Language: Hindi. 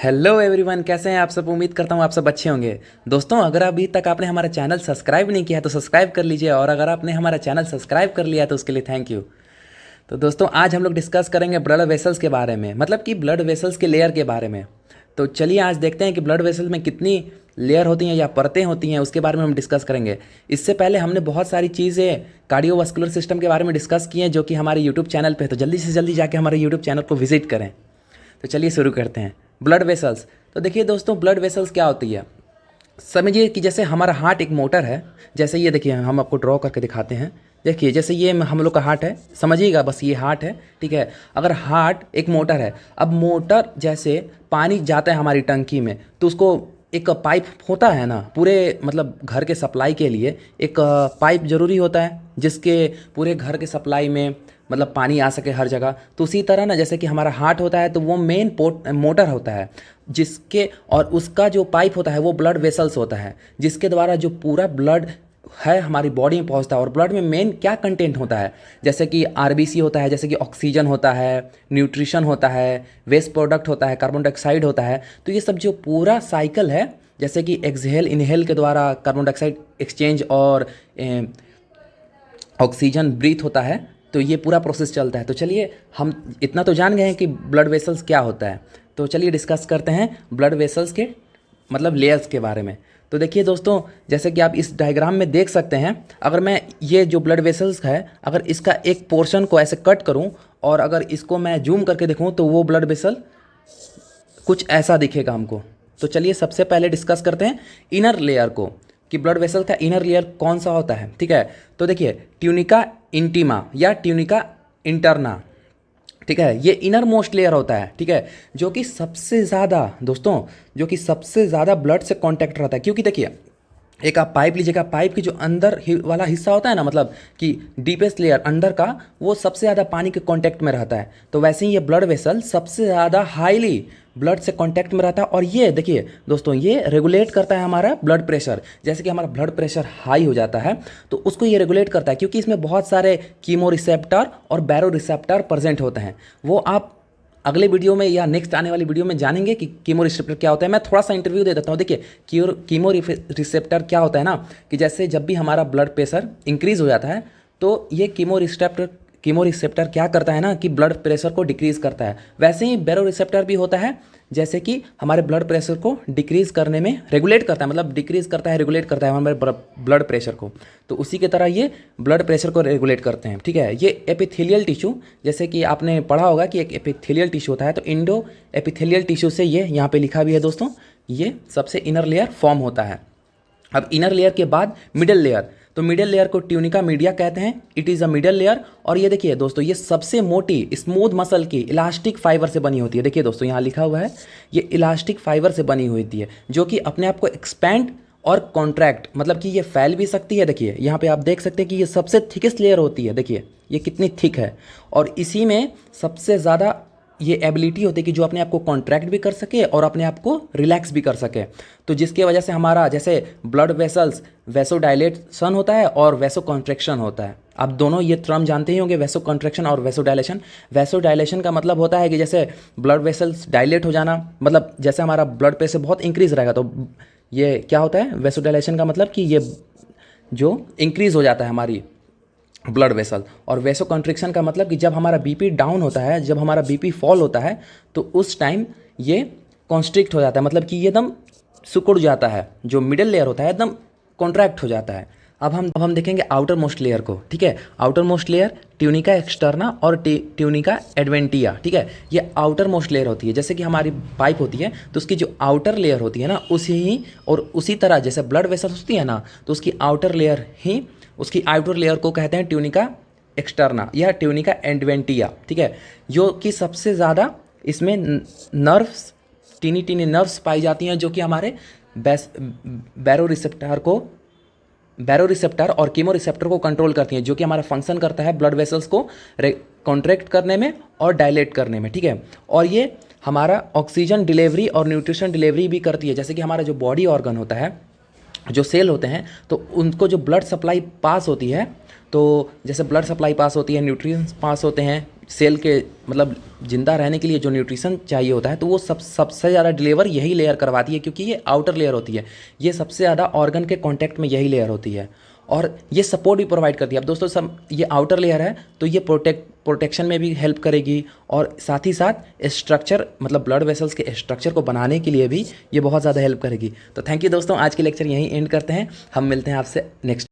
हेलो एवरीवन, कैसे हैं आप सब। उम्मीद करता हूँ आप सब अच्छे होंगे। दोस्तों, अगर अभी तक आपने हमारा चैनल सब्सक्राइब नहीं किया है तो सब्सक्राइब कर लीजिए, और अगर आपने हमारा चैनल सब्सक्राइब कर लिया है तो उसके लिए थैंक यू। तो दोस्तों, आज हम लोग डिस्कस करेंगे ब्लड वेसल्स के बारे में, मतलब कि ब्लड वेसल्स के लेयर के बारे में। तो चलिए आज देखते हैं कि ब्लड वेसल्स में कितनी लेयर होती हैं या परतें होती हैं, उसके बारे में हम डिस्कस करेंगे। इससे पहले हमने बहुत सारी चीज़ें कार्डियोवास्कुलर सिस्टम के बारे में डिस्कस की हैं, जो कि हमारे यूट्यूब चैनल पे है। तो जल्दी से जल्दी जाके हमारे यूट्यूब चैनल को विजिट करें। तो चलिए शुरू करते हैं। Blood vessels. तो देखिए दोस्तों, ब्लड वेसल्स क्या होती है। समझिए कि जैसे हमारा हार्ट एक मोटर है। जैसे ये देखिए, हम आपको ड्रॉ करके दिखाते हैं। देखिए, जैसे ये हम लोग का हार्ट है, समझिएगा, बस ये हार्ट है, ठीक है। अगर हार्ट एक मोटर है, अब मोटर जैसे पानी जाता है हमारी टंकी में, तो उसको एक पाइप होता है ना, पूरे मतलब घर के सप्लाई के लिए एक पाइप ज़रूरी होता है, जिसके पूरे घर के सप्लाई में मतलब पानी आ सके हर जगह। तो उसी तरह ना, जैसे कि हमारा हार्ट होता है तो वो मेन मोटर होता है, जिसके और उसका जो पाइप होता है वो ब्लड वेसल्स होता है, जिसके द्वारा जो पूरा ब्लड है हमारी बॉडी में पहुंचता है। और ब्लड में मेन क्या कंटेंट होता है, जैसे कि आरबीसी होता है, जैसे कि ऑक्सीजन होता है, न्यूट्रिशन होता है, वेस्ट प्रोडक्ट होता है, कार्बन डाइऑक्साइड होता है। तो ये सब जो पूरा साइकिल है, जैसे कि एक्सहेल इनहेल के द्वारा कार्बन डाइऑक्साइड एक्सचेंज और ऑक्सीजन ब्रीथ होता है, तो ये पूरा प्रोसेस चलता है। तो चलिए, हम इतना तो जान गए हैं कि ब्लड वेसल्स क्या होता है। तो चलिए डिस्कस करते हैं ब्लड वेसल्स के मतलब लेयर्स के बारे में। तो देखिए दोस्तों, जैसे कि आप इस डायग्राम में देख सकते हैं, अगर मैं ये जो ब्लड वेसल्स है, अगर इसका एक पोर्शन को ऐसे कट करूं और अगर इसको मैं जूम करके देखूं, तो वो ब्लड वेसल कुछ ऐसा दिखेगा हमको। तो चलिए सबसे पहले डिस्कस करते हैं इनर लेयर को, कि ब्लड वेसल का इनर लेयर कौन सा होता है, ठीक है। तो देखिए, ट्यूनिका इंटीमा या ट्यूनिका इंटरना, ठीक है, ये इनर मोस्ट लेयर होता है, ठीक है, जो कि सबसे ज़्यादा दोस्तों, जो कि सबसे ज़्यादा ब्लड से कांटेक्ट रहता है। क्योंकि देखिए, एक आप पाइप लीजिएगा, पाइप की जो अंदर वाला हिस्सा होता है ना, मतलब कि डीपेस्ट लेयर अंदर का, वो सबसे ज़्यादा पानी के कांटेक्ट में रहता है। तो वैसे ही ये ब्लड वेसल सबसे ज़्यादा हाईली ब्लड से कांटेक्ट में रहता है। और ये देखिए दोस्तों, ये रेगुलेट करता है हमारा ब्लड प्रेशर। जैसे कि हमारा ब्लड प्रेशर हाई हो जाता है तो उसको ये रेगुलेट करता है, क्योंकि इसमें बहुत सारे कीमो रिसेप्टर और बैरो रिसेप्टर प्रेजेंट होते हैं। वो आप अगले वीडियो में या नेक्स्ट आने वाली वीडियो में जानेंगे कि कीमो रिसेप्टर क्या होता है। मैं थोड़ा सा इंटरव्यू दे देता हूँ। देखिए, कीमो रिसेप्टर क्या होता है ना, कि जैसे जब भी हमारा ब्लड प्रेशर इंक्रीज हो जाता है, तो ये कीमो रिसेप्टर क्या करता है ना, कि ब्लड प्रेशर को डिक्रीज़ करता है। वैसे ही बैरो रिसेप्टर भी होता है, जैसे कि हमारे ब्लड प्रेशर को डिक्रीज करने में रेगुलेट करता है, मतलब डिक्रीज करता है, रेगुलेट करता है हमारे ब्लड प्रेशर को। तो उसी की तरह ये ब्लड प्रेशर को रेगुलेट करते हैं, ठीक है। ये एपिथेलियल टिश्यू, जैसे कि आपने पढ़ा होगा कि एक एपिथेलियल टिश्यू होता है, तो इंडो एपिथेलियल टिश्यू से ये यहाँ पे लिखा भी है दोस्तों, ये सबसे इनर लेयर फॉर्म होता है। अब इनर लेयर के बाद मिडिल लेयर, तो मिडिल लेयर को ट्यूनिका मीडिया कहते हैं। It is a middle layer. और ये देखिए दोस्तों, ये सबसे मोटी स्मूथ मसल की इलास्टिक फाइबर से बनी होती है। देखिए दोस्तों, यहाँ लिखा हुआ है, ये इलास्टिक फाइबर से बनी हुई होती है, जो कि अपने आप को एक्सपैंड और कॉन्ट्रैक्ट, मतलब कि ये फैल भी सकती है। देखिए यहाँ पे आप देख सकते हैं कि ये सबसे थिकेस्ट लेयर होती है। देखिए ये कितनी थिक है, और इसी में सबसे ज़्यादा ये एबिलिटी होती है कि जो अपने आप को कॉन्ट्रैक्ट भी कर सके और अपने आप को रिलैक्स भी कर सके। तो जिसकी वजह से हमारा जैसे ब्लड वेसल्स वैसो डायलेशन होता है और वैसो कॉन्ट्रैक्शन होता है। आप दोनों ये टर्म जानते ही होंगे, वैसो कॉन्ट्रैक्शन और वैसो डायलेशन। वैसो डायलेशन का मतलब होता है कि जैसे ब्लड वेसल्स डायलेट हो जाना, मतलब जैसे हमारा ब्लड प्रेशर बहुत इंक्रीज रहेगा, तो ये क्या होता है, वैसो डायलेशन का मतलब कि ये जो इंक्रीज हो जाता है हमारी ब्लड वेसल। और वैसो कॉन्ट्रिक्शन का मतलब कि जब हमारा बीपी डाउन होता है, जब हमारा बीपी फॉल होता है, तो उस टाइम ये कॉन्स्ट्रिक्ट हो जाता है, मतलब कि ये एकदम सिकुड़ जाता है। जो मिडिल लेयर होता है एकदम कॉन्ट्रैक्ट हो जाता है। अब हम देखेंगे आउटर मोस्ट लेयर को, ठीक है। Outer most layer tunica externa और ट्यूनिका एडवेंटिया, ठीक है। ये आउटर मोस्ट लेयर होती है। जैसे कि हमारी पाइप होती है, तो उसकी जो आउटर लेयर होती है ना, उसी तरह जैसे ब्लड वेसल्स होती है ना, तो उसकी आउटर लेयर को कहते हैं ट्यूनिका एक्सटर्ना या ट्यूनिका एडवेंटिया, ठीक है। जो कि सबसे ज़्यादा इसमें नर्व्स, टीनी टीनी नर्व्स पाई जाती हैं, जो कि हमारे बैरो रिसेप्टर और कीमो रिसेप्टर को कंट्रोल करती हैं, जो कि हमारा फंक्शन करता है ब्लड वेसल्स को कॉन्ट्रैक्ट करने में और डायलेट करने में, ठीक है। और ये हमारा ऑक्सीजन डिलीवरी और न्यूट्रिशन डिलीवरी भी करती है। जैसे कि हमारा जो बॉडी ऑर्गन होता है, जो सेल होते हैं, तो उनको जो ब्लड सप्लाई पास होती है, तो जैसे ब्लड सप्लाई पास होती है, न्यूट्रिएंट्स पास होते हैं, सेल के मतलब ज़िंदा रहने के लिए जो न्यूट्रिशन चाहिए होता है, तो वो सबसे ज़्यादा डिलीवर यही लेयर करवाती है, क्योंकि ये आउटर लेयर होती है। ये सबसे ज़्यादा ऑर्गन के कांटेक्ट में यही लेयर होती है और ये सपोर्ट भी प्रोवाइड करती है। अब दोस्तों सब ये आउटर लेयर है तो ये प्रोटेक्शन में भी हेल्प करेगी और साथ ही साथ स्ट्रक्चर मतलब ब्लड वेसल्स के स्ट्रक्चर को बनाने के लिए भी ये बहुत ज़्यादा हेल्प करेगी। तो थैंक यू दोस्तों, आज के लेक्चर यहीं एंड करते हैं। हम मिलते हैं आपसे नेक्स्ट